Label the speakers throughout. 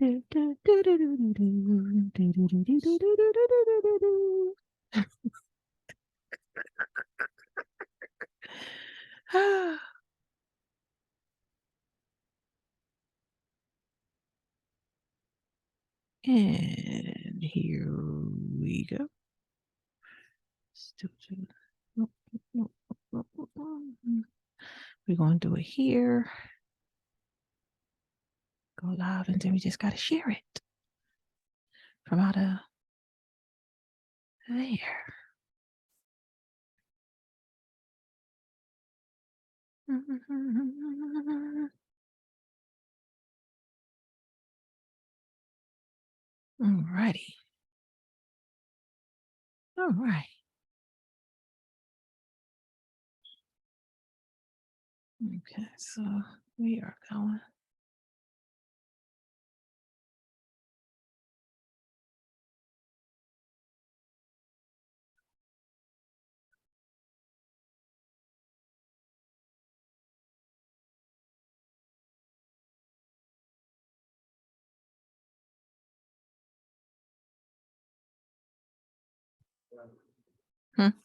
Speaker 1: And here we go. We're going to do it here. Go live, and then we just got to share it from out of there. All righty. All right. Okay, so we are going.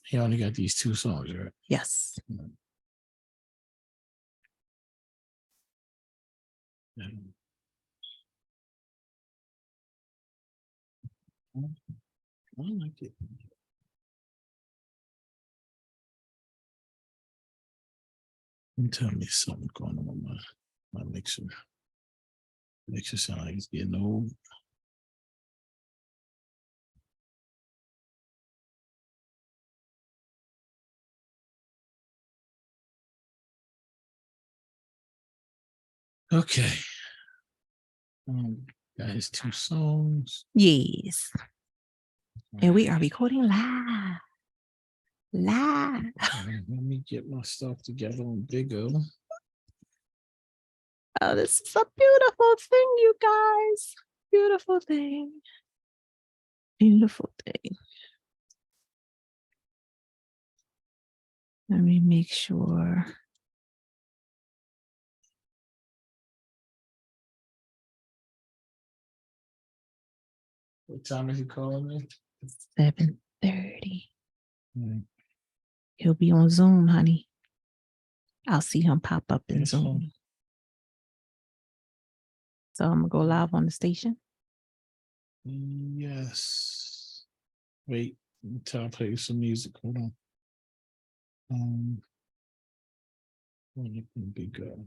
Speaker 2: He only got these 2 songs, right?
Speaker 1: Yes.
Speaker 2: I like it. Tell me something going on with my mixer. Mixer sound like it's getting old. Okay. Got his 2 songs.
Speaker 1: Yes. And we are recording live. Live.
Speaker 2: Let me get my stuff together on Big O.
Speaker 1: Oh, this is a beautiful thing, you guys. Beautiful thing. Beautiful thing. Let me make sure.
Speaker 2: What time is he calling me?
Speaker 1: 7:30. He'll be on Zoom, honey. I'll see him pop up in Zoom.
Speaker 2: Fine.
Speaker 1: So I'm gonna go live on the station.
Speaker 2: Yes. Wait until I play some music. Hold on. Big O.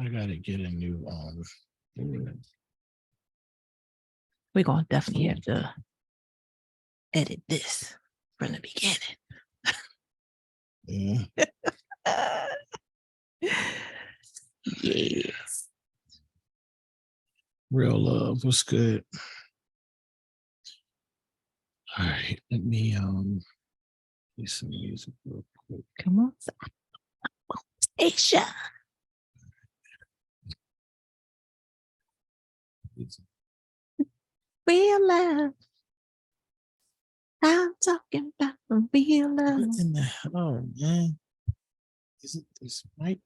Speaker 2: I gotta get a new
Speaker 1: We're gonna definitely have to edit this from the beginning.
Speaker 2: yeah.
Speaker 1: Yes.
Speaker 2: Real love. What's good? All right, let me play some music real quick.
Speaker 1: Come on, Asia. Real love. I'm talking about real love.
Speaker 2: What in the hell, man? Isn't this mic?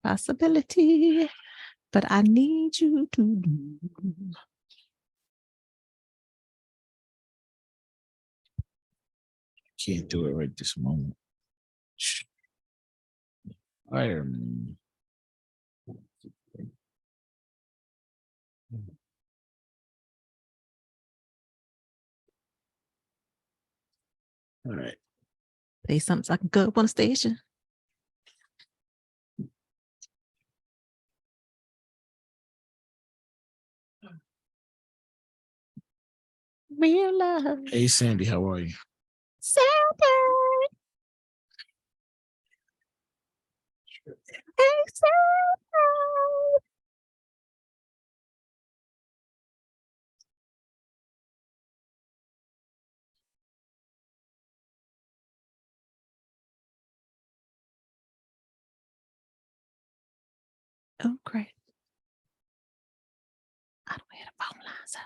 Speaker 1: Possibility, but I need you to do.
Speaker 2: Can't do it right this moment. Fireman. All right.
Speaker 1: Play something so I can go up on the station. Real love.
Speaker 2: Hey, Sandy, how are you?
Speaker 1: Sandy. Hey, Sarah. Oh, great. I don't hear the phone lines up.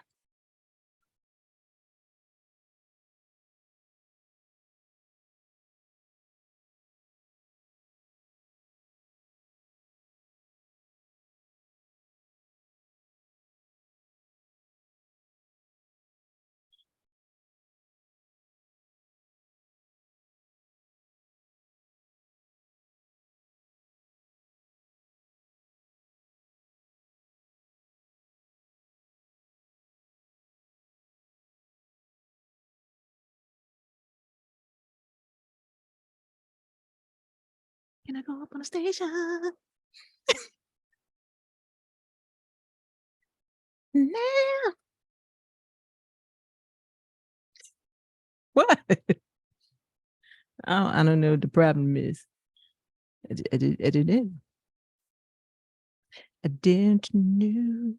Speaker 1: Can I go up on the station? Now. What? I don't know what the problem is. I didn't know. I didn't know.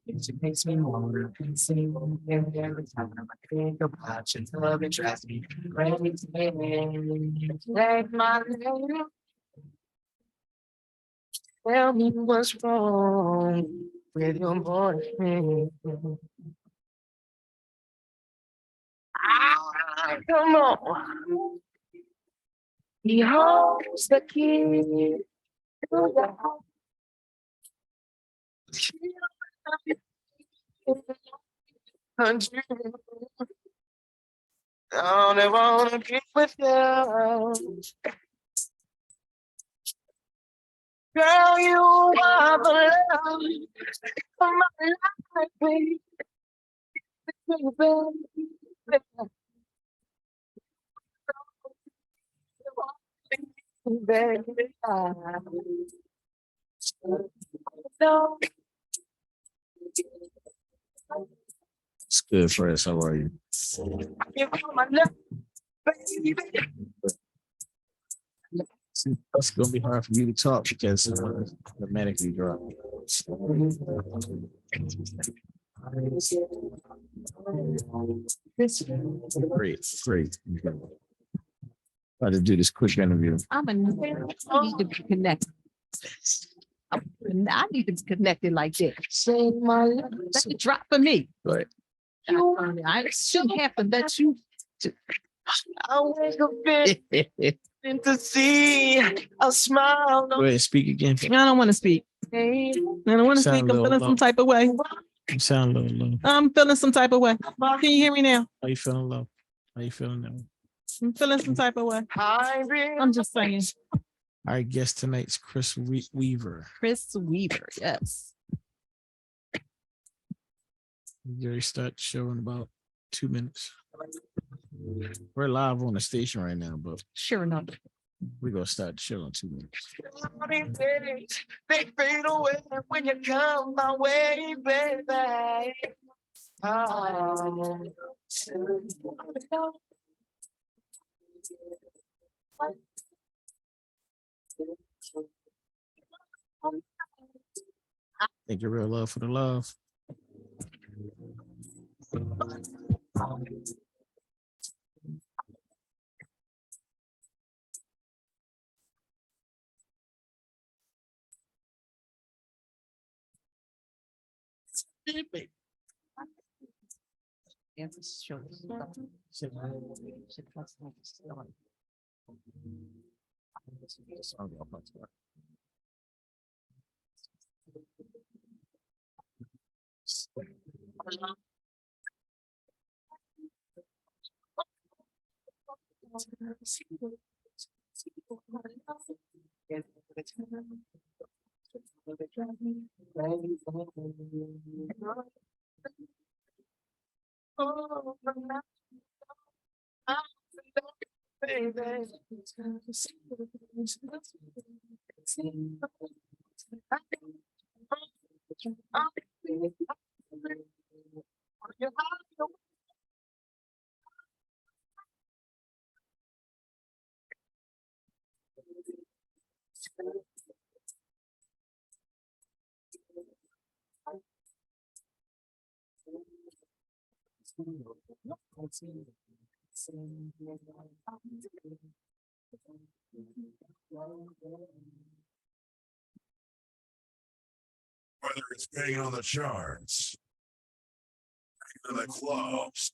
Speaker 3: It makes me more sing every time I think about your love, it drives me crazy. Take my name, tell me what's wrong with your boyfriend. Come on, he holds the key to the house. Country, I only wanna be with you. Girl, you are the love of my life, baby. Baby, no.
Speaker 2: It's good, Fresh. How are you?
Speaker 3: You are my love, baby.
Speaker 2: It's gonna be hard for you to talk because automatically drop. Great. About to do this quick interview.
Speaker 1: I need to be connected. I need to be connected like that.
Speaker 3: Say my love.
Speaker 1: Let it drop for me.
Speaker 2: Right.
Speaker 1: I shouldn't have to let you.
Speaker 3: I wake up in to see a smile.
Speaker 2: Go ahead, speak again.
Speaker 1: I don't want to speak. I don't want to
Speaker 2: Sound
Speaker 1: speak.
Speaker 2: a
Speaker 1: I'm
Speaker 2: little
Speaker 1: feeling
Speaker 2: low.
Speaker 1: some type of way.
Speaker 2: You sound a little low.
Speaker 1: I'm feeling some type of way. Can you hear me now?
Speaker 2: How you feeling low? How you feeling now?
Speaker 1: I'm feeling some type of way. I'm
Speaker 3: I'm
Speaker 1: just saying.
Speaker 2: Our guest tonight's Chris Weaver.
Speaker 1: Chris Weaver. Yes.
Speaker 2: Gary start the show in about 2 minutes. We're live on the station right now, but
Speaker 1: Sure enough.
Speaker 2: we're gonna start the show in 2 minutes.
Speaker 3: They fade away when you come my way, baby. Oh.
Speaker 2: Thank you, real love for the love.
Speaker 1: Yeah, this show is
Speaker 4: Whether it's banging on the charts, in the clubs,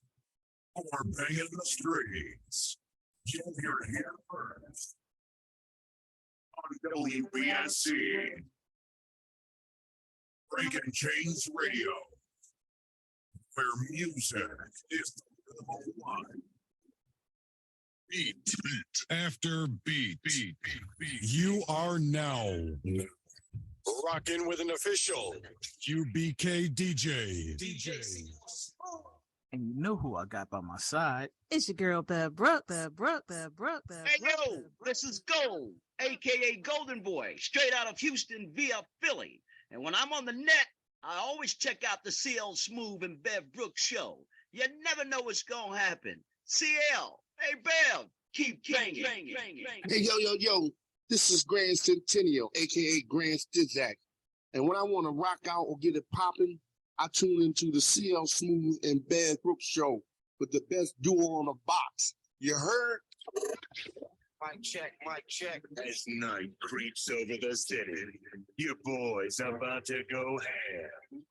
Speaker 4: or banging in the streets, you'll hear it here first. On WBSC, Breaking Chains Radio, where music is the rhythm of life. Beat after beat. You are now rocking with an official UBK DJ.
Speaker 2: And you know who I got by my side.
Speaker 1: It's your girl, the Brooks.
Speaker 5: Hey yo, this is Gold, aka Golden Boy, straight out of Houston via Philly. And when I'm on the net, I always check out the CL Smoov and Bev Brooks show. You never know what's gonna happen. CL, hey Bev, keep banging.
Speaker 6: Hey, yo, this is Grand Centennial, aka Grand Stizak. And when I want to rock out or get it popping, I tune into the CL Smoov and Bev Brooks show with the best duo on the box. You heard? Mic check.
Speaker 4: As night creeps over the city, your boys about to go ham.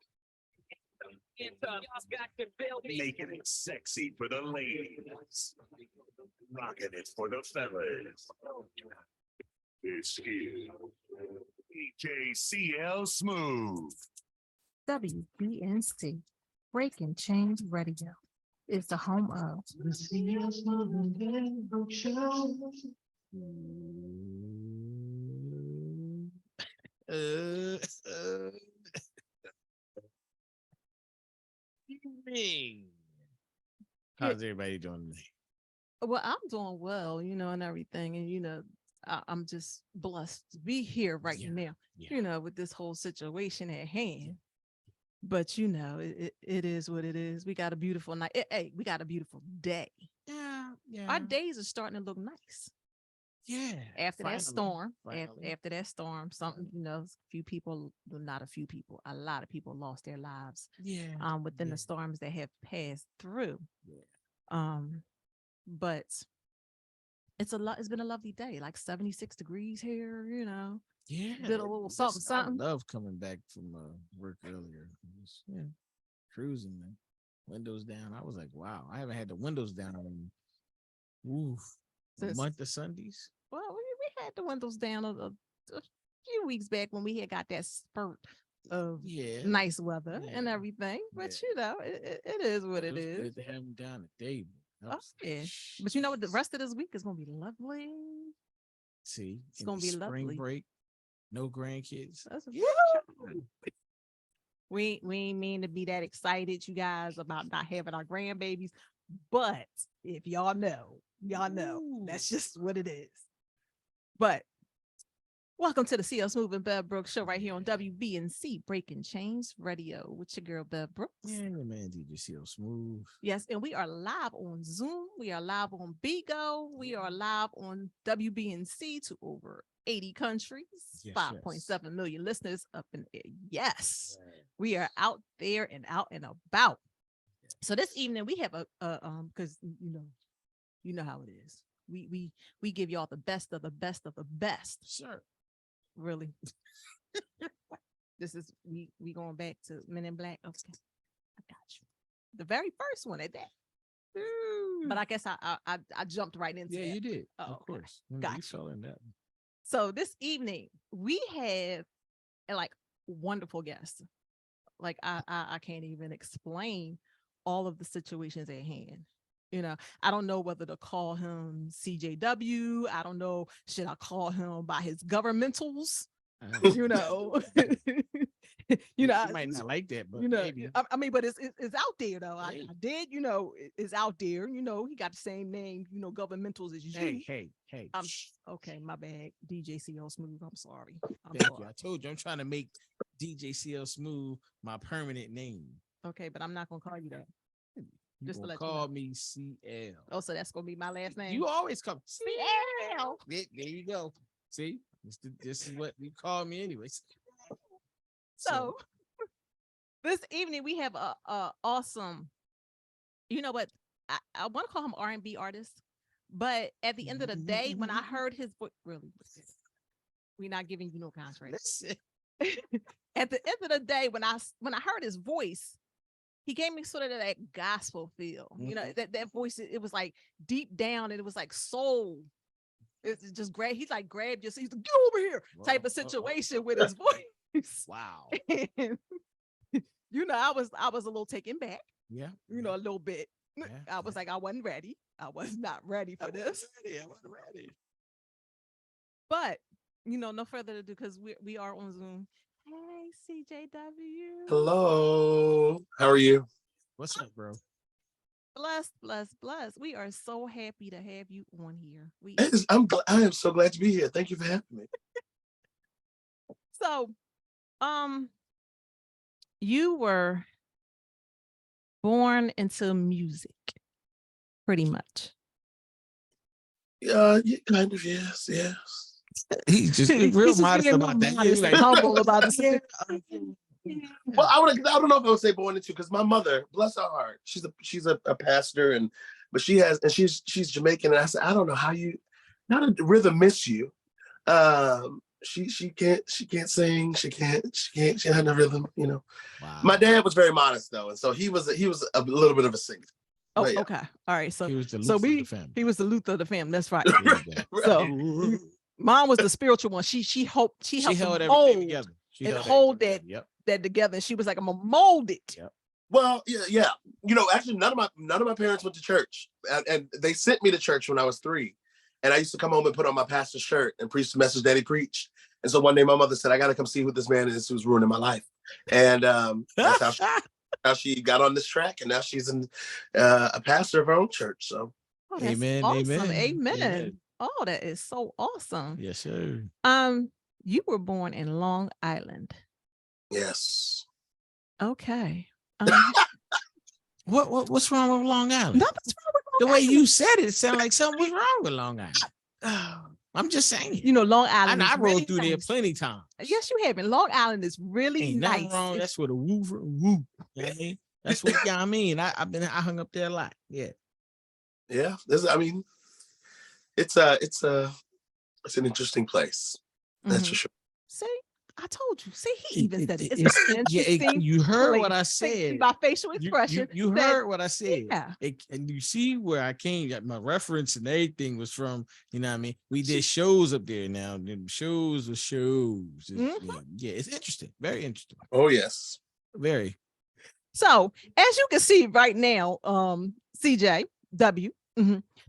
Speaker 4: Making it sexy for the ladies. Rocking it for the fellas. It's here. DJCL Smoov.
Speaker 1: WBNC, Breaking Chains Radio, is the home of
Speaker 3: The CL Smoov and Bev Brooks show.
Speaker 2: How's everybody doing today?
Speaker 1: Well, I'm doing well, and everything. And, I'm just blessed to be here right now, with this whole situation at hand. But, it is what it is. We got a beautiful night. Hey, we got a beautiful day.
Speaker 2: Yeah.
Speaker 1: Our days are starting to look nice.
Speaker 2: Yeah.
Speaker 1: After that storm,
Speaker 2: finally.
Speaker 1: after that storm, something, a few people, well, not a few people, a lot of people lost their lives.
Speaker 2: Yeah.
Speaker 1: Within the storms that have passed through.
Speaker 2: Yeah.
Speaker 1: But it's been a lovely day, like 76 degrees here,
Speaker 2: Yeah.
Speaker 1: did a little something.
Speaker 2: I love coming back from work earlier. Just, cruising, man. Windows down. I was like, wow, I haven't had the windows down in a month of Sundays.
Speaker 1: Well, we had the windows down a few weeks back when we had got that spurt of nice weather and everything. But it is what it is.
Speaker 2: Good to have them down today.
Speaker 1: But you know what? The rest of this week is gonna be lovely.
Speaker 2: See,
Speaker 1: it's gonna be
Speaker 2: spring
Speaker 1: lovely.
Speaker 2: Break, no grandkids.
Speaker 1: We ain't mean to be that excited, you guys, about not having our grandbabies. But if y'all know, that's just what it is. But welcome to the CL Smoov and Bev Brooks show right here on WBNC Breaking Chains Radio with your girl Bev Brooks.
Speaker 2: Yeah, your man DJ CL Smoov.
Speaker 1: Yes, and we are live on Zoom. We are live on Bigo. We are live on WBNC to over 80 countries, 5.7 million listeners up in there. Yes, we are out there and out and about. So this evening we have because you know how it is. We give y'all the best of the best of the best.
Speaker 2: Sure.
Speaker 1: Really. This is we going back to Men in Black. Okay, I got you. The very first one at that. But I guess I jumped right into it.
Speaker 2: Yeah, you did.
Speaker 1: Oh,
Speaker 2: of course.
Speaker 1: Gotcha.
Speaker 2: In that.
Speaker 1: So this evening we have wonderful guests. Like I can't even explain all of the situations at hand. You know, I don't know whether to call him CJW. I don't know. Should I call him by his governmentals? You know,
Speaker 2: You might not like that, but
Speaker 1: you know,
Speaker 2: maybe.
Speaker 1: I mean, but it's out there though.
Speaker 2: Hey.
Speaker 1: I did, you know, it's out there. You know, he got the same name, you know, governmentals as you.
Speaker 2: Hey.
Speaker 1: Okay, my bad. DJ CL Smoov. I'm sorry.
Speaker 2: Thank you. I told you I'm trying to make DJ CL Smoov my permanent name.
Speaker 1: Okay, but I'm not gonna call you that.
Speaker 2: Just
Speaker 1: to let you
Speaker 2: call
Speaker 1: know.
Speaker 2: me CL.
Speaker 1: Oh, so that's gonna be my last name.
Speaker 2: You always come
Speaker 1: CL.
Speaker 2: There you go. See, this is what you call me anyways.
Speaker 1: So this evening we have a awesome. You know what? I want to call him R&B artist, but at the end of the day, when I heard his voice, really, we're not giving you no contract. At the end of the day, when I heard his voice, he gave me sort of that gospel feel. You know, that voice, it was like deep down and it was like soul. It's just great. He's like, grab your seat, get over here type of situation with his voice.
Speaker 2: Wow.
Speaker 1: And, you know, I was a little taken back.
Speaker 2: Yeah.
Speaker 1: You know, a little bit.
Speaker 2: Yeah.
Speaker 1: I was like, I wasn't ready. I was not ready for this.
Speaker 2: I wasn't ready.
Speaker 1: But, you know, no further ado, because we are on Zoom. Hey, CJW.
Speaker 7: Hello. How are you?
Speaker 2: What's up, bro?
Speaker 1: Bless. We are so happy to have you on here.
Speaker 7: I am so glad to be here. Thank you for having me.
Speaker 1: So, you were born into music, pretty much.
Speaker 7: Yeah, kind of, yes.
Speaker 2: He's just real modest about that.
Speaker 1: He's like humble about it.
Speaker 7: Well, I don't know if I would say born into, because my mother, bless her heart, she's a pastor, but she's Jamaican, and I said, I don't know how not a rhythm miss you. She can't sing, she had no rhythm, you know.
Speaker 2: Wow.
Speaker 7: My dad was very modest though, and so he was a little bit of a singer.
Speaker 1: Oh,
Speaker 7: yeah.
Speaker 1: okay. All right. So
Speaker 2: he was the Luther of the family.
Speaker 1: He was the Luther of the family. That's right. So mom was the spiritual one. She held everything together. She hold that together. And she was like, I'm gonna mold it.
Speaker 2: Yep.
Speaker 7: Well, yeah. You know, actually, none of my parents went to church, and they sent me to church when I was 3. And I used to come home and put on my pastor's shirt and preach the message that he preached. And so one day my mother said, I got to come see who this man is who's ruining my life. And that's how she got on this track. And now she's a pastor of her own church. So,
Speaker 1: amen. Oh, that is so awesome.
Speaker 2: Yes, sir.
Speaker 1: You were born in Long Island.
Speaker 7: Yes.
Speaker 1: Okay.
Speaker 2: What's wrong with Long Island?
Speaker 1: Nothing's wrong with Long
Speaker 2: the way
Speaker 1: Island.
Speaker 2: you said it sounded like something was wrong with Long Island. I'm just saying.
Speaker 1: You know, Long Island.
Speaker 2: I
Speaker 1: really
Speaker 2: rode through there plenty times.
Speaker 1: Yes, you have. And Long Island is really
Speaker 2: Ain't
Speaker 1: nice.
Speaker 2: nothing wrong. That's where the woo. You know I mean? That's what I mean. I hung up there a lot. Yeah.
Speaker 7: Yeah. It's an interesting place. That's for sure.
Speaker 1: See, I told you. See, he even said it. It's an interesting
Speaker 2: you heard
Speaker 1: place.
Speaker 2: what I said.
Speaker 1: See my facial expression.
Speaker 2: You heard what I said.
Speaker 1: Yeah.
Speaker 2: And you see where I came. My reference and everything was from. You know what I mean? We did shows up there. Now the shows were shows. Yeah, it's interesting. Very interesting.
Speaker 7: Oh yes.
Speaker 2: Very.
Speaker 1: So as you can see right now, CJW.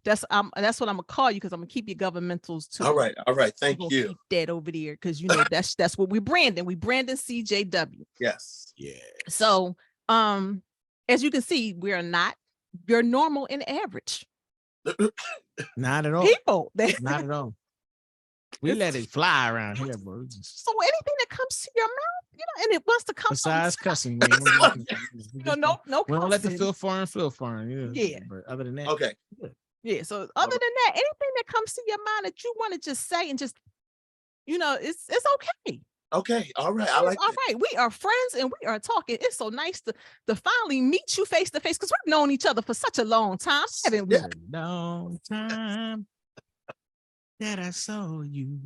Speaker 1: That's what I'm gonna call you, because I'm gonna keep your governmentals too.
Speaker 7: All right. Thank you.
Speaker 1: Keep that over there, because you know that's what we're branding. We branding CJW.
Speaker 7: Yes.
Speaker 2: Yeah.
Speaker 1: So as you can see, we are not your normal and average
Speaker 2: Not at all.
Speaker 1: people.
Speaker 2: Not at all. We let it fly around here, bro.
Speaker 1: So anything that comes to your mouth, you know, and it wants to come
Speaker 2: besides cussing, man.
Speaker 1: no.
Speaker 2: We don't let the feel foreign.
Speaker 1: Yeah.
Speaker 2: But other than that,
Speaker 7: Okay.
Speaker 1: Yeah. So other than that, anything that comes to your mind that you want to just say and just, you know, it's okay.
Speaker 7: Okay. All right. I like
Speaker 1: all right. We are friends and we are talking. It's so nice to finally meet you face to face, because we've known each other for such a long time, haven't we?
Speaker 2: a long time that I saw you.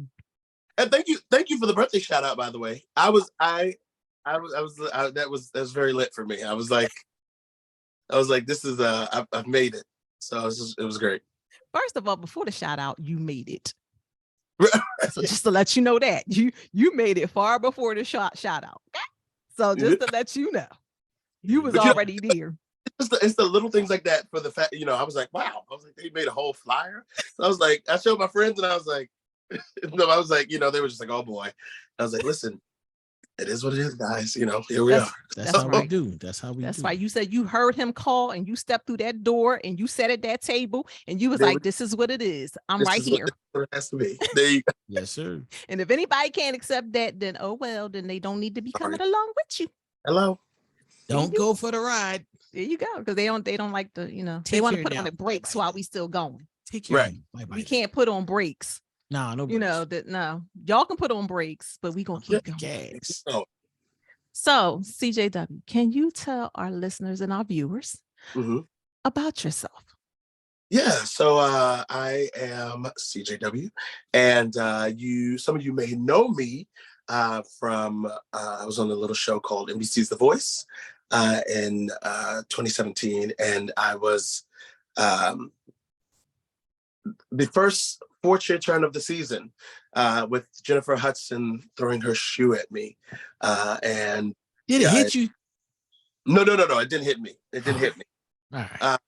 Speaker 7: And thank you for the birthday shout out, by the way. That was very lit for me. I was like, this is I've made it. So it was great.
Speaker 1: First of all, before the shout out, you made it. So just to let you know that you made it far before the shout out. So just to let you know, you was already there.
Speaker 7: it's the little things like that for the fact, I was like, wow. I was like, they made a whole flyer. So I was like, I showed my friends and I was like, no, I was like, they were just like, oh boy. I was like, listen, it is what it is, guys. Here we are.
Speaker 2: That's
Speaker 1: That's
Speaker 2: how
Speaker 1: right.
Speaker 2: we do. That's how we
Speaker 1: That's
Speaker 2: do.
Speaker 1: why you said you heard him call and you stepped through that door and you sat at that table and you was
Speaker 7: There
Speaker 1: like,
Speaker 7: we-
Speaker 1: this is what it is. I'm
Speaker 7: This
Speaker 1: right
Speaker 7: is what
Speaker 1: here.
Speaker 7: it has to be. There you go.
Speaker 2: Yes, sir.
Speaker 1: And if anybody can't accept that, then oh well, then they don't need to be coming
Speaker 7: Sorry.
Speaker 1: along with you.
Speaker 7: Hello.
Speaker 2: Don't go for the ride.
Speaker 1: There you go. Because they don't like the, they
Speaker 2: Take
Speaker 1: want to
Speaker 2: care
Speaker 1: put
Speaker 2: now.
Speaker 1: on the brakes while we still going.
Speaker 2: Take care.
Speaker 7: Right.
Speaker 2: Bye-bye.
Speaker 1: We can't put on brakes.
Speaker 2: No, no.
Speaker 1: No, y'all can put on brakes, but we gonna keep going.
Speaker 2: Gas.
Speaker 7: Oh,
Speaker 1: So CJW, can you tell our listeners and our viewers about yourself?
Speaker 7: yeah. So I am CJW, and some of you may know me from I was on a little show called NBC's The Voice in 2017, and I was the first 4-cheer turn of the season with Jennifer Hudson throwing her shoe at me. And
Speaker 2: Did it hit you?
Speaker 7: No, it didn't hit me. It didn't hit me.
Speaker 2: All right.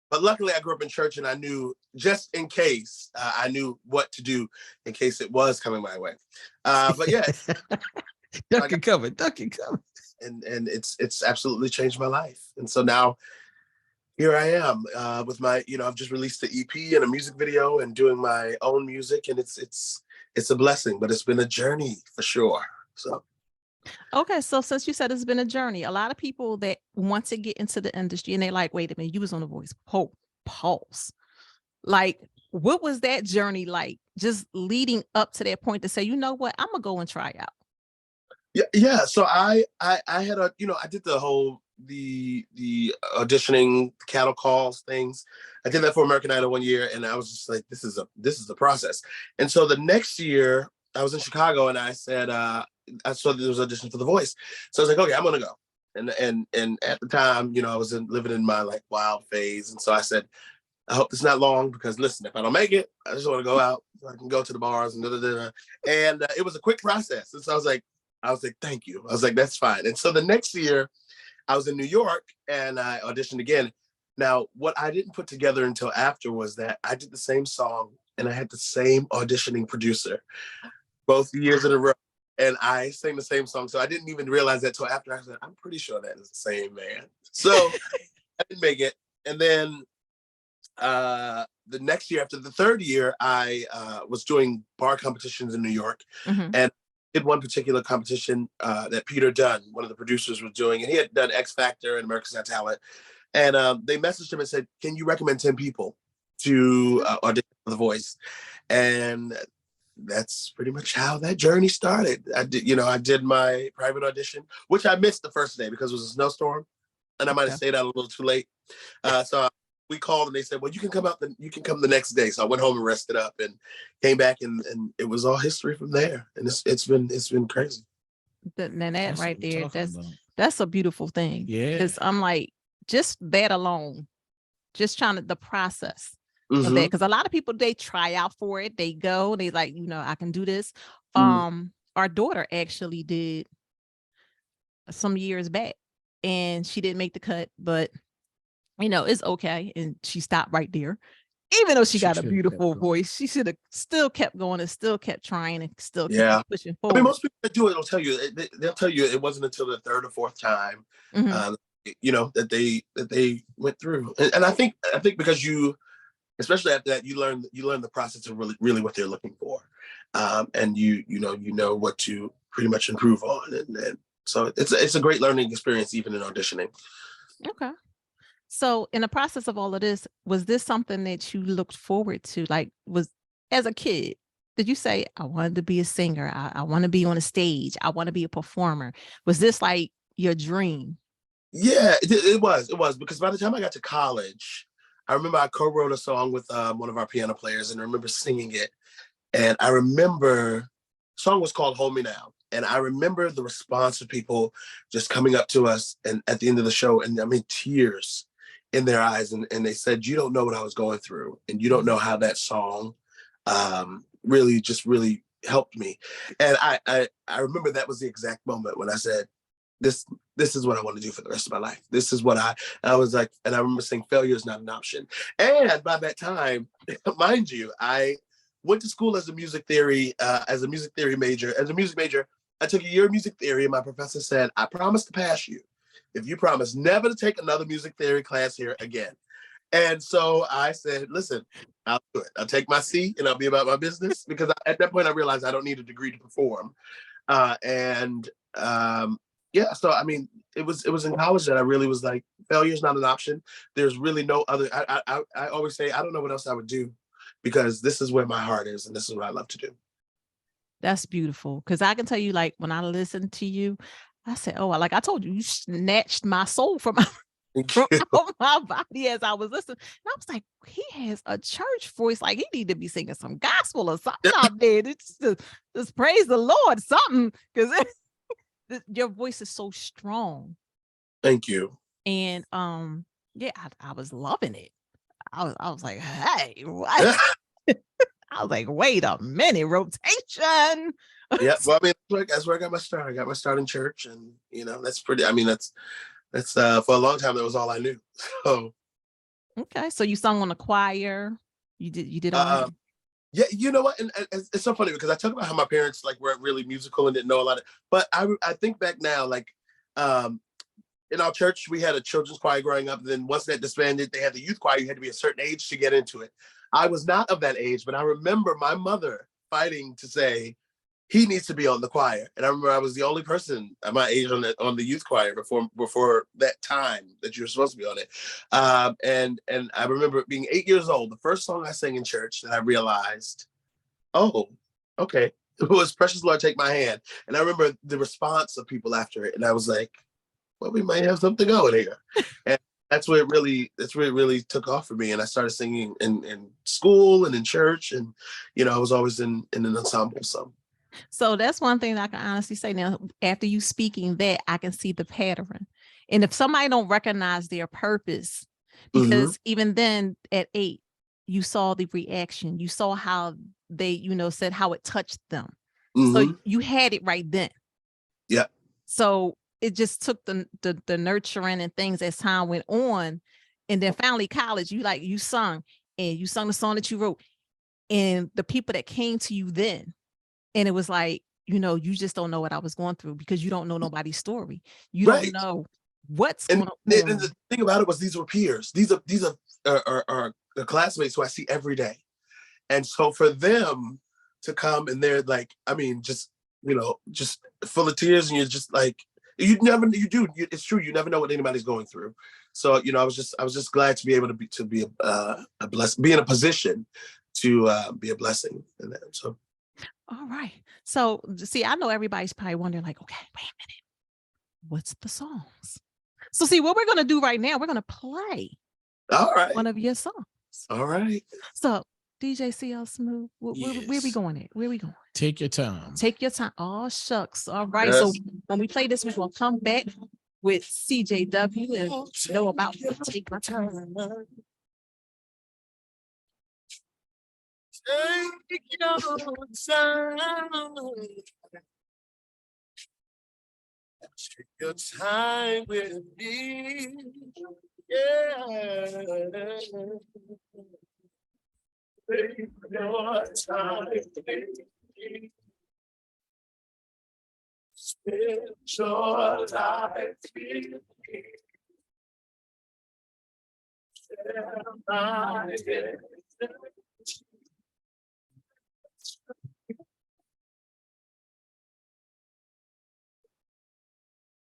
Speaker 7: But luckily I grew up in church and I knew just in case, I knew what to do in case it was coming my way. But yeah.
Speaker 2: Duck and cover.
Speaker 7: And it's absolutely changed my life. And so now here I am with my, I've just released the EP and a music video and doing my own music, and it's a blessing, but it's been a journey for sure. So.
Speaker 1: Okay, so since you said it's been a journey, a lot of people that want to get into the industry and they're like, wait a minute, you was on The Voice. Pause. Like, what was that journey like? Just leading up to that point to say, you know what, I'm gonna go and try out.
Speaker 7: Yeah. So I had I did the whole the auditioning cattle calls things. I did that for American Idol one year, and I was just like, this is the process. And so the next year I was in Chicago, and I said I saw there was audition for The Voice, so I was like, okay, I'm gonna go. And at the time, I was living in my like wild phase, and so I said, I hope it's not long, because listen, if I don't make it, I just want to go out so I can go to the bars and and it was a quick process. And so I was like, thank you. I was like, that's fine. And so the next year I was in New York and I auditioned again. Now, what I didn't put together until after was that I did the same song and I had the same auditioning producer both years in a row. And I sang the same song. So I didn't even realize that till after. I said, I'm pretty sure that is the same man. So I didn't make it. And then the next year, after the third year, I was doing bar competitions in New York. And did one particular competition that Peter Dunn, one of the producers, was doing, and he had done X Factor and America's Got Talent. And they messaged him and said, can you recommend 10 people to audition for The Voice? And that's pretty much how that journey started. I did my private audition, which I missed the first day because it was a snowstorm, and I might have stayed out a little too late. So we called and they said, well, you can come the next day. So I went home and rested up and came back, and it was all history from there. And it's been crazy.
Speaker 1: Then that right there, that's a beautiful thing.
Speaker 2: Yeah.
Speaker 1: Because I'm like, just that alone, just trying to the process of that. Because a lot of people, they try out for it, they go, they like, I can do this. Our daughter actually did some years back, and she didn't make the cut, but it's okay. And she stopped right there. Even though she got a beautiful voice, she should have still kept going and still kept trying and still kept pushing forward.
Speaker 7: I mean, most people that do it will tell you, they'll tell you it wasn't until the third or fourth time, that they went through. And I think because especially after that, you learn the process of really what they're looking for. And you know what to pretty much improve on. And so it's a great learning experience, even in auditioning.
Speaker 1: Okay. So in the process of all of this, was this something that you looked forward to? Like, as a kid, did you say, I wanted to be a singer, I want to be on a stage, I want to be a performer? Was this like your dream?
Speaker 7: Yeah, it was because by the time I got to college, I remember I co-wrote a song with one of our piano players, and I remember singing it. And I remember the song was called Hold Me Now. And I remember the response of people just coming up to us and at the end of the show, and I mean, tears in their eyes. And they said, you don't know what I was going through. And you don't know how that song really helped me. And I remember that was the exact moment when I said, this this is what I want to do for the rest of my life. This is what I was like, and I remember saying failure is not an option. And by that time, mind you, I went to school as a music theory major. As a music major, I took a year of music theory, and my professor said, I promise to pass you if you promise never to take another music theory class here again. And so I said, listen, I'll do it. I'll take my C and I'll be about my business, because at that point I realized I don't need a degree to perform. Yeah, so I mean, it was in college that I really was like, failure is not an option. There's really no other. I always say I don't know what else I would do, because this is where my heart is and this is what I love to do.
Speaker 1: That's beautiful. Because I can tell you, like, when I listened to you, I said, oh, like I told you, you snatched my soul from out my body as I was listening. And I was like, he has a church voice. Like, he need to be singing some gospel or something out there. It's just praise the Lord, something. Because your voice is so strong.
Speaker 7: Thank you.
Speaker 1: And yeah, I was loving it. I was like, hey, what? I was like, wait a minute, rotation.
Speaker 7: Yeah, well, I mean, that's where I got my start. I got my start in church, and that's pretty. I mean, that's for a long time that was all I knew. So
Speaker 1: okay, so you sung on the choir. You did all that.
Speaker 7: Yeah, you know what? And it's so funny because I talk about how my parents like weren't really musical and didn't know a lot of. But I think back now, like in our church, we had a children's choir growing up. And then once that disbanded, they had the youth choir. You had to be a certain age to get into it. I was not of that age, but I remember my mother fighting to say he needs to be on the choir. And I remember I was the only person at my age on the youth choir before that time that you were supposed to be on it. And I remember being 8 years old, the first song I sang in church that I realized, oh, okay, it was Precious Lord, Take My Hand. And I remember the response of people after it. And I was like, well, we might have something going here. And that's where it really took off for me. And I started singing in school and in church. And, I was always in an ensemble.
Speaker 1: So that's one thing I can honestly say. Now, after you speaking that, I can see the pattern. And if somebody don't recognize their purpose, because even then at 8, you saw the reaction, you saw how they, said how it touched them. So you had it right then.
Speaker 7: Yeah.
Speaker 1: So it just took the nurturing and things as time went on. And then finally college, you sung the song that you wrote, and the people that came to you then. And it was like, you just don't know what I was going through because you don't know nobody's story. You don't know what's going on.
Speaker 7: And the thing about it was these were peers. These are the classmates who I see every day. And so for them to come and they're like, I mean, just full of tears, and you're just like, it's true. You never know what anybody's going through. So, I was just glad to be able to be a blessing, be in a position to be a blessing in that. So.
Speaker 1: All right. So see, I know everybody's probably wondering like, okay, wait a minute. What's the songs? So see, what we're going to do right now, we're going to play one of your songs.
Speaker 7: All right.
Speaker 1: So DJ CL Smoov, where we going at? Where we going?
Speaker 2: Take your time.
Speaker 1: Take your time. Oh, shucks. All right. Yes. So when we play this, we're going to come back with CJW and know about Take My Time.
Speaker 3: Take your time. Take your time with me. Yeah. Take your time with me. Spend your life with me. Share my day.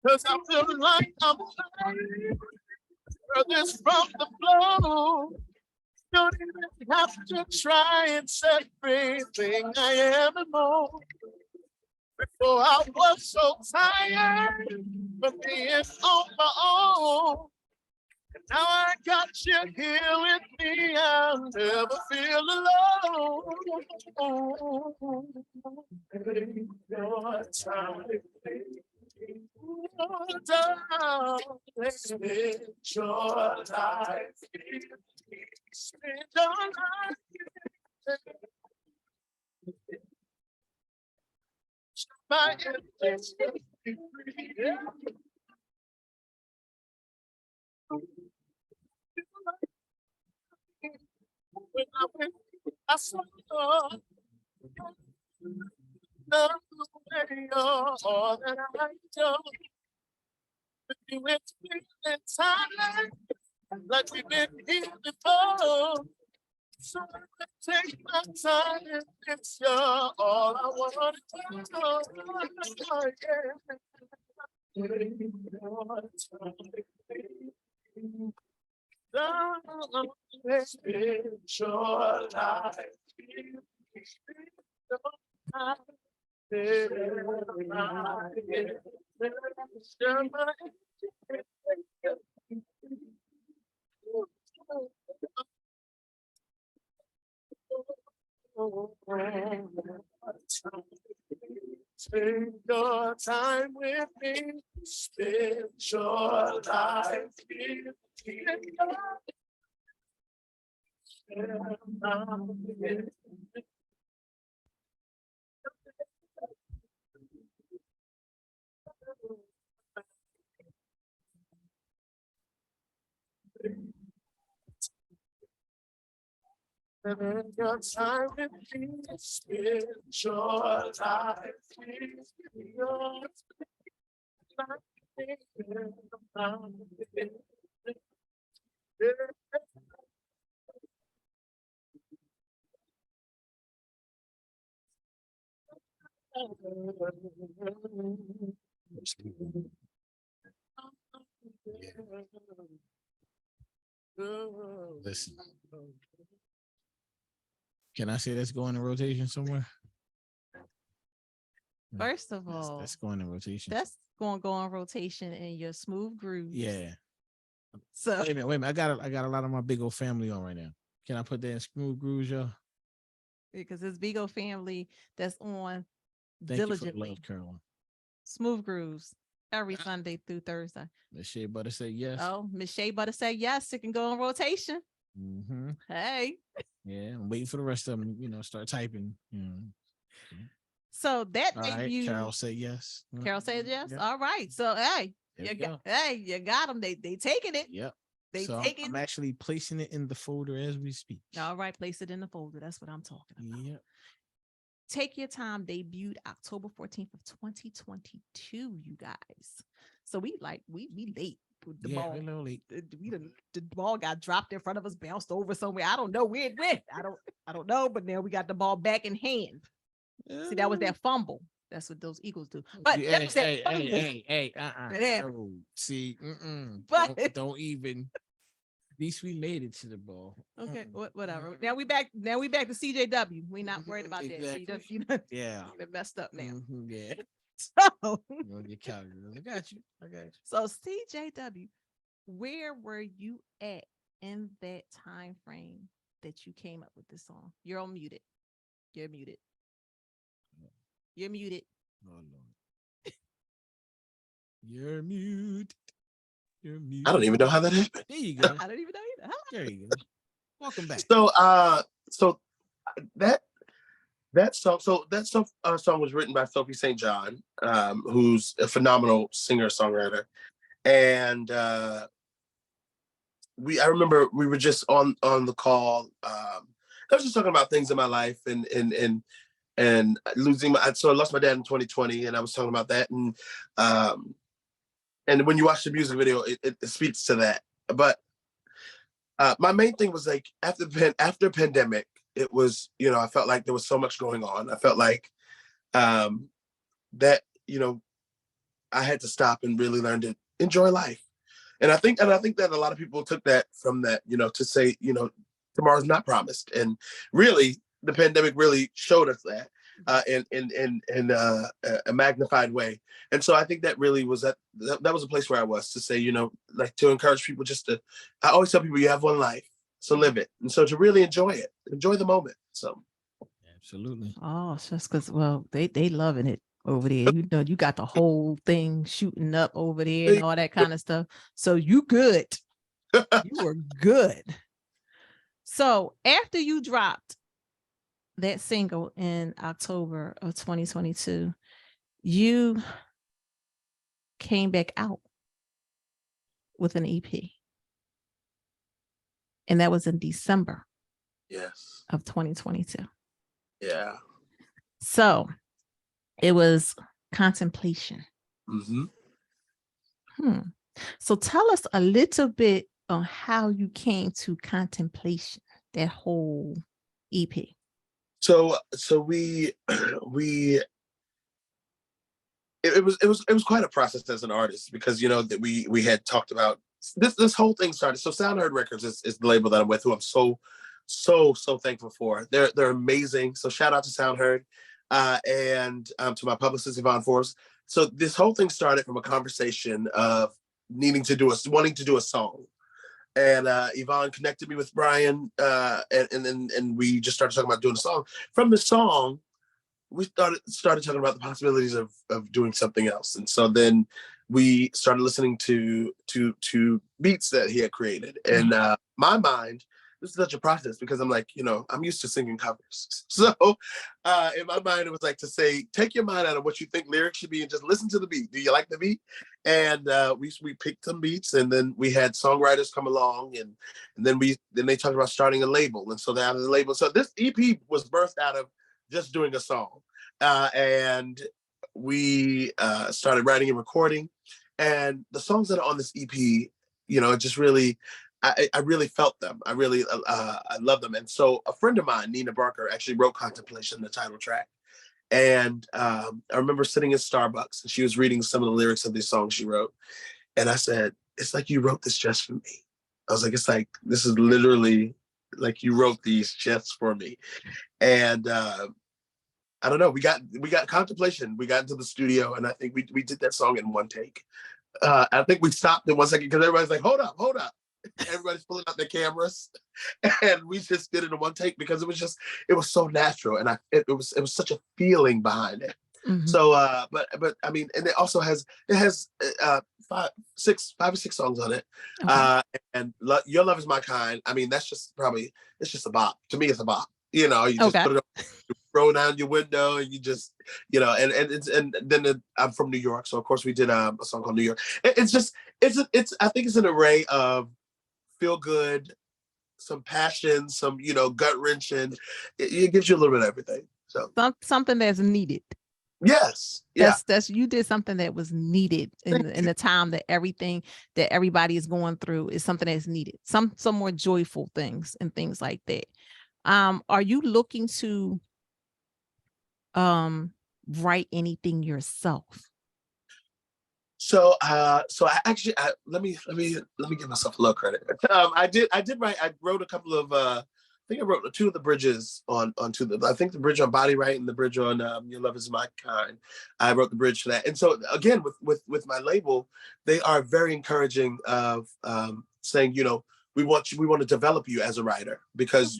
Speaker 3: Cause I feel like I'm furthest from the flow. Don't even have to try and set everything I am and more. Before I was so tired of being on my own. And now I got you here with me, I'll never feel alone. Take your time. Spend your life. Spend your life. My I saw all that I do. But you went in time like we've been here before. So I take my time and it's all I want to know. It's your life. Take your time with me, spend your life with me. Spend your time with me, spend your life with
Speaker 2: Listen. Can I say that's going in rotation somewhere?
Speaker 1: First of all,
Speaker 2: That's going in rotation.
Speaker 1: that's going to go on rotation in your smooth groove.
Speaker 2: Yeah.
Speaker 1: So
Speaker 2: Wait a minute. I got a lot of my big old family on right now. Can I put that in smooth grooves, y'all?
Speaker 1: because it's Big O family that's on
Speaker 2: Thank
Speaker 1: diligently.
Speaker 2: you for the love, Caroline.
Speaker 1: Smooth grooves every Sunday through Thursday.
Speaker 2: Miss Shea Butter said yes.
Speaker 1: Oh, Miss Shea Butter said yes. It can go on rotation.
Speaker 2: Mm-hmm.
Speaker 1: Hey.
Speaker 2: Yeah, I'm waiting for the rest of them, start typing.
Speaker 1: So that
Speaker 2: All right,
Speaker 1: debut.
Speaker 2: Carol said yes.
Speaker 1: Carol said yes.
Speaker 2: Yep.
Speaker 1: All right. So hey,
Speaker 2: There
Speaker 1: you got them. They taking it.
Speaker 2: Yep.
Speaker 1: They
Speaker 2: so
Speaker 1: taking
Speaker 2: I'm actually placing it in the folder as we speak.
Speaker 1: All right, place it in the folder. That's what I'm talking about.
Speaker 2: Yep.
Speaker 1: Take Your Time debuted October 14th of 2022, you guys. So we late. The ball.
Speaker 2: A little late.
Speaker 1: The ball got dropped in front of us, bounced over somewhere. I don't know where it went. I don't know, but now we got the ball back in hand. See, that was that fumble. That's what those Eagles do. But
Speaker 2: hey,
Speaker 1: Yeah.
Speaker 2: No, see,
Speaker 1: But-
Speaker 2: don't even. At least we made it to the ball.
Speaker 1: Okay, whatever. Now we back to CJW. We not worried about
Speaker 2: Exactly.
Speaker 1: that. You done
Speaker 2: Yeah.
Speaker 1: messed up now.
Speaker 2: Yeah.
Speaker 1: So,
Speaker 2: Your calculator. I got you.
Speaker 1: so CJW, where were you at in that time frame that you came up with this song? You're on muted. You're muted. You're muted.
Speaker 2: Oh Lord. You're muted. You're muted.
Speaker 7: I don't even know how that happened.
Speaker 2: There you go.
Speaker 1: I don't even know either.
Speaker 2: There you go. Welcome back.
Speaker 7: So that song was written by Sophie St. John, who's a phenomenal singer-songwriter. And I remember we were just on the call. I was just talking about things in my life and losing I lost my dad in 2020, and I was talking about that. And when you watch the music video, it speaks to that. But my main thing was like after pandemic, it was, I felt like there was so much going on. I felt like that, I had to stop and really learn to enjoy life. And I think that a lot of people took that from that, to say, tomorrow's not promised. And really, the pandemic really showed us that in a magnified way. And so I think that really was that was a place where I was to say, like to encourage people I always tell people you have one life, so live it. And so to really enjoy it, enjoy the moment. So.
Speaker 2: Absolutely.
Speaker 1: Oh, it's just because, they loving it over there. You got the whole thing shooting up over there and all that kind of stuff. So you good. You were good. So after you dropped that single in October of 2022, you came back out with an EP. And that was in December
Speaker 7: Yes.
Speaker 1: of 2022.
Speaker 7: Yeah.
Speaker 1: So it was contemplation. So tell us a little bit on how you came to contemplation, that whole EP.
Speaker 7: So we it was quite a process as an artist, because that we had talked about this whole thing started. So Soundheard Records is the label that I'm with, who I'm so thankful for. They're amazing. So shout out to Soundheard, and to my publicist Yvonne Forbes. So this whole thing started from a conversation of wanting to do a song. And Yvonne connected me with Brian, and we just started talking about doing a song. From the song, we started talking about the possibilities of doing something else. And so then we started listening to beats that he had created. And my mind, this is such a process, because I'm like, I'm used to singing covers. So in my mind, it was like to say, take your mind out of what you think lyrics should be and just listen to the beat. Do you like the beat? And we picked some beats, and then we had songwriters come along, and then they talked about starting a label. And so they added the label. So this EP was birthed out of just doing a song. And we started writing and recording. And the songs that are on this EP, it just really, I really felt them. I really I love them. And so a friend of mine, Nina Barker, actually wrote Contemplation, the title track. And I remember sitting in Starbucks, and she was reading some of the lyrics of these songs she wrote. And I said, it's like you wrote this just for me. I was like, it's like, this is literally like you wrote these just for me. And I don't know, we got Contemplation. We got into the studio, and I think we did that song in one take. I think we stopped in 1 second because everybody's like, hold up. Everybody's pulling out their cameras, and we just did it in one take because it was so natural, and it was such a feeling behind it. So but I mean, and it has 5 or 6 songs on it. Okay. And Your Love Is My Kind. I mean, it's just a bop. To me, it's a bop. You just put it up, roll down your window, and you just, and then I'm from New York, so of course we did a song called New York. I think it's an array of feel good, some passion, some gut wrenching. It gives you a little bit of everything. So
Speaker 1: something that's needed.
Speaker 7: Yes. Yeah.
Speaker 1: That's you did something that was needed in the time that everything that everybody is going through is something that's needed. Some more joyful things and things like that. Are you looking to write anything yourself?
Speaker 7: So let me give myself a little credit. I did write. I wrote a couple of I think I wrote 2 of the bridges onto I think the bridge on Body Right and the bridge on Your Love Is My Kind. I wrote the bridge to that. And so again, with my label, they are very encouraging of saying, we want to develop you as a writer, because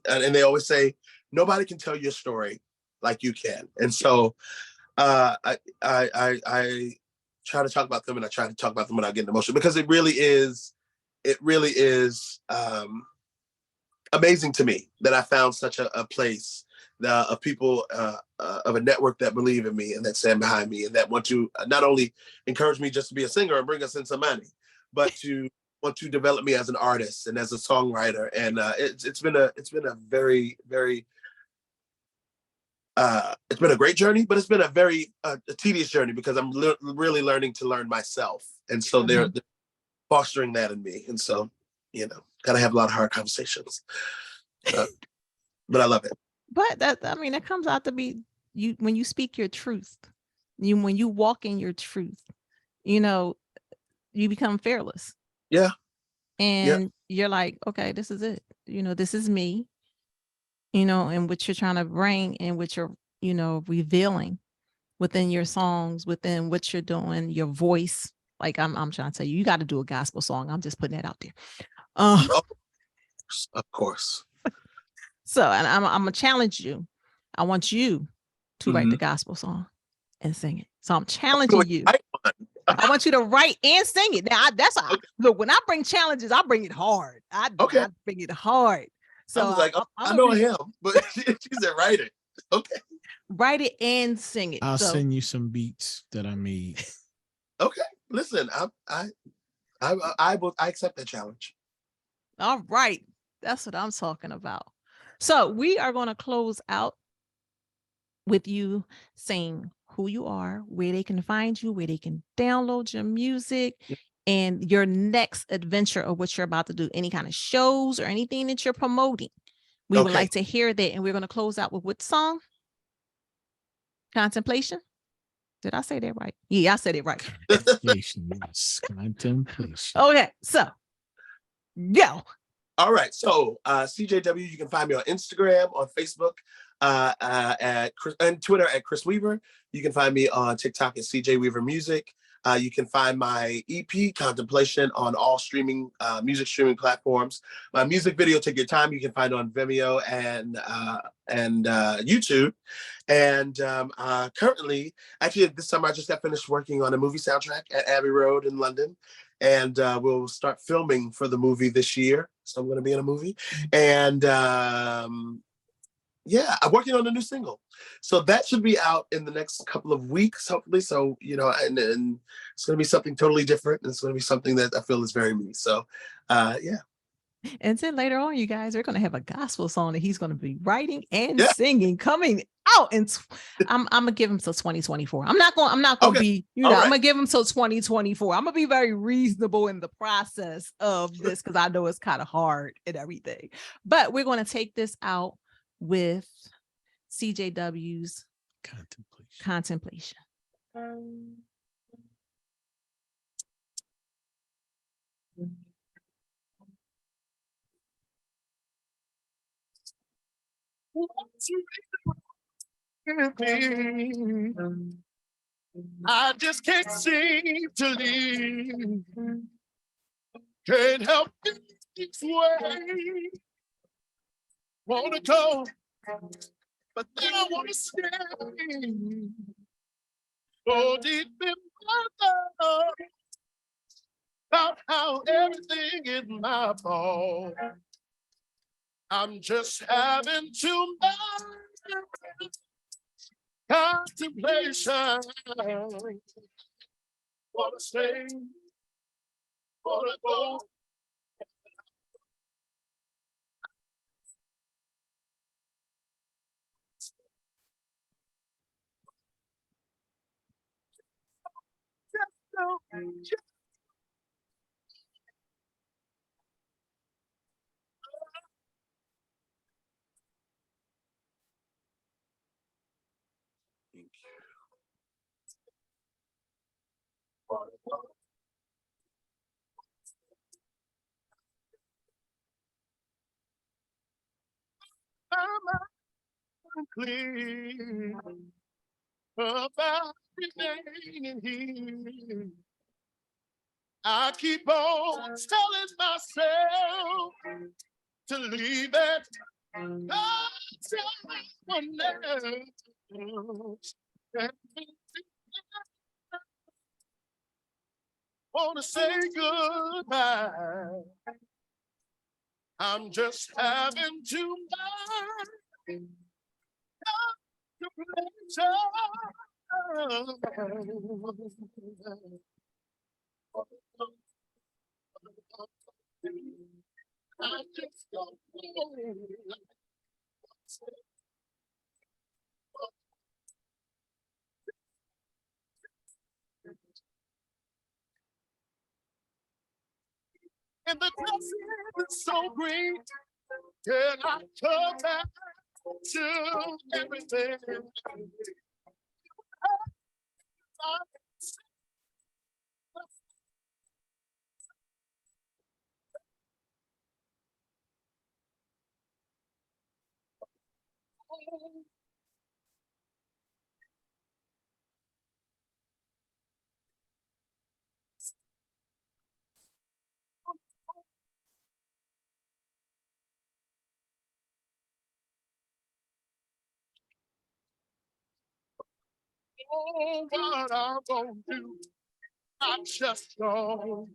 Speaker 7: and they always say nobody can tell your story like you can. And so I try to talk about them, and I try to talk about them without getting emotional, because it really is amazing to me that I found such a place of people, of a network that believe in me and that stand behind me, and that want to not only encourage me just to be a singer and bring us in some money, but to want to develop me as an artist and as a songwriter. And it's been a very, very it's been a great journey, but it's been a very tedious journey, because I'm really learning to learn myself. And so they're fostering that in me. And so, gotta have a lot of hard conversations. But I love it.
Speaker 1: But that comes out to be you when you speak your truth. When you walk in your truth, you become fearless.
Speaker 7: Yeah.
Speaker 1: And you're like, okay, this is it. This is me. And what you're trying to bring and what you're, revealing within your songs, within what you're doing, your voice. Like I'm trying to tell you, you got to do a gospel song. I'm just putting that out there.
Speaker 7: Of course.
Speaker 1: So, and I'm gonna challenge you. I want you to write the gospel song and sing it. So I'm challenging you. I want you to write and sing it. Now, look, when I bring challenges, I bring it hard. I bring it hard. So
Speaker 7: I was like, I know him, but she said write it. Okay.
Speaker 1: Write it and sing it.
Speaker 2: I'll send you some beats that I made.
Speaker 7: Okay. Listen, I accept that challenge.
Speaker 1: All right. That's what I'm talking about. So we are going to close out with you saying who you are, where they can find you, where they can download your music, and your next adventure of what you're about to do, any kind of shows or anything that you're promoting. We would like to hear that. And we're going to close out with what song? Contemplation. Did I say that right? Yeah, I said it right.
Speaker 2: Contemplation. Yes, contemplation.
Speaker 1: Okay, so go.
Speaker 7: All right. So CJW, you can find me on Instagram, on Facebook, and Twitter at Chris Weaver. You can find me on TikTok at CJ Weaver Music. You can find my EP Contemplation on all music streaming platforms. My music video Take Your Time you can find on Vimeo and YouTube. And currently, actually this summer I just got finished working on a movie soundtrack at Abbey Road in London. And we'll start filming for the movie this year. So I'm going to be in a movie. And yeah, I'm working on a new single. So that should be out in the next couple of weeks, hopefully. So, you know, and it's going to be something totally different. And it's going to be something that I feel is very me. So, yeah.
Speaker 1: And then later on, you guys are going to have a gospel song that he's going to be writing and singing coming out. And I'm going to give him till 2024. I'm not going to be, you know, I'm going to give him till 2024. I'm going to be very reasonable in the process of this because I know it's kind of hard and everything. But we're going to take this out with CJW's Contemplation.
Speaker 3: I just can't seem to leave. Can't help this way. Wanna go, but then I wanna stay. So deep in my thoughts about how everything is my fault. I'm just having too much contemplation. Wanna stay, wanna go. I'm clear about remaining here. I keep on telling myself to leave it. Someone else. Wanna say goodbye. I'm just having too much I just don't know. And the grass is so green, can I come back to everything? Oh, what I'm gonna do, I just don't.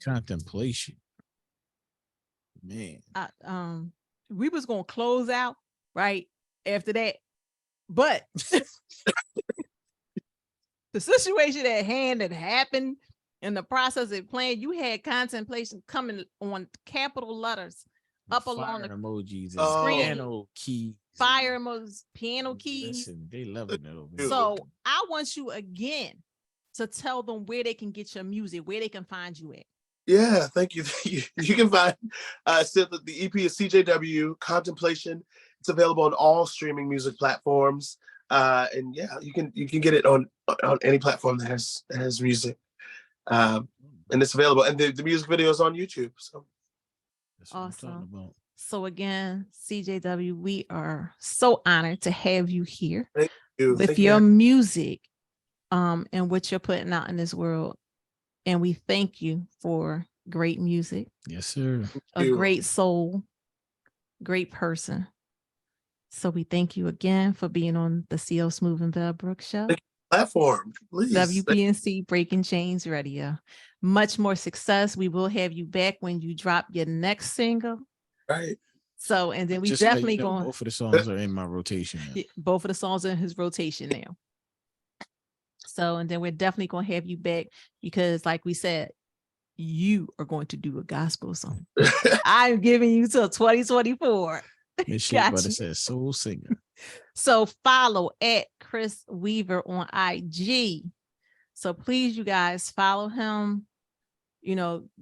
Speaker 2: Contemplation. Man.
Speaker 1: We was gonna close out right after that, but the situation at hand that happened in the process of playing, you had contemplation coming on capital letters up along the
Speaker 2: emojis
Speaker 7: Oh.
Speaker 2: and piano keys.
Speaker 1: fire emojis, piano keys.
Speaker 2: Listen, they loving it over there.
Speaker 1: So I want you again to tell them where they can get your music, where they can find you at.
Speaker 7: Yeah, thank you. You can find still the EP is CJW Contemplation. It's available on all streaming music platforms. And yeah, you can get it on any platform that has music. And it's available. And the music video is on YouTube. So
Speaker 2: that's what I'm talking
Speaker 1: Awesome.
Speaker 2: about.
Speaker 1: So again, CJW, we are so honored to have you here
Speaker 7: thank you.
Speaker 1: with
Speaker 7: Thank
Speaker 1: your
Speaker 7: you.
Speaker 1: music and what you're putting out in this world. And we thank you for great music,
Speaker 2: Yes, sir.
Speaker 1: a
Speaker 7: you.
Speaker 1: great soul, great person. So we thank you again for being on the CL Smoov and Bell Brooks show.
Speaker 7: Platform, please.
Speaker 1: WBNC Breaking Chains Radio. Much more success. We will have you back when you drop your next single.
Speaker 7: Right.
Speaker 1: So, and then we
Speaker 2: Just to let
Speaker 1: definitely
Speaker 2: you know,
Speaker 1: going,
Speaker 2: both of the songs are in my rotation now.
Speaker 1: both of the songs are in his rotation now. So, and then we're definitely going to have you back because like we said, you are going to do a gospel song. I'm giving you till 2024.
Speaker 2: Miss Shea Butter says soul singer.
Speaker 1: So follow at Chris Weaver on IG. So please, you guys, follow him,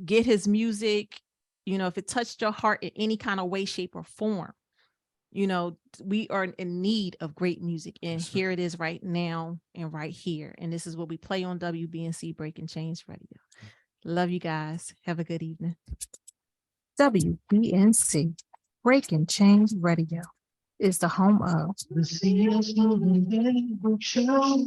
Speaker 1: get his music, if it touched your heart in any kind of way, shape, or form. We are in need of great music, and here it is right now and right here. And this is what we play on WBNC Breaking Chains Radio. Love you guys. Have a good evening. WBNC Breaking Chains Radio is the home of the CL Smoov and Bell Brooks show.